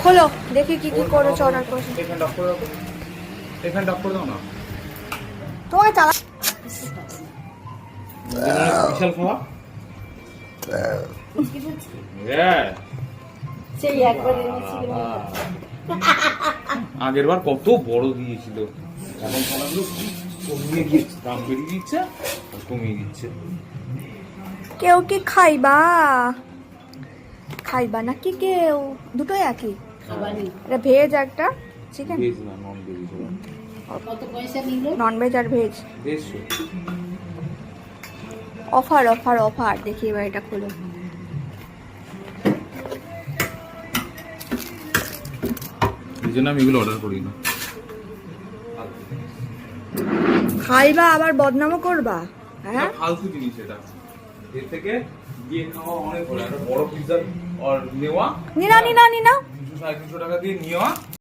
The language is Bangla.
খোলো দেখি কি কি করেছো অর্ডার করেছো। এখানে ডক করে দাও, এখানে ডক করে দাও না। তোমাকে চালা বিশাল খাওয়া সেই একবার এনেছিল আগের বার কত বড় দিয়েছিল, এখন খানাগুলো কমিয়ে দিচ্ছে, দাম বেরিয়ে দিচ্ছে আর কমিয়ে দিচ্ছে। কেউ কি খাইবা খাইবা নাকি কেউ? দুটোই একই, খাবারই এটা ভেজ একটা চিকেন, ভেজ না নন ভেজ, কত পয়সা নিল? নন ভেজ আর ভেজ। বেশ অফার অফার অফার, দেখি এবার এটা খোলো। এই জন্য আমি এগুলো অর্ডার করি না। খাইবা আবার বদনামও করবা? হ্যাঁ ফালতু জিনিস এটা, এর থেকে গিয়ে খাওয়া অনেক ভালো। একটা বড় পিৎজা নেওয়া, নিনা নিনা নিনা 200-350 টাকা দিয়ে নেওয়া,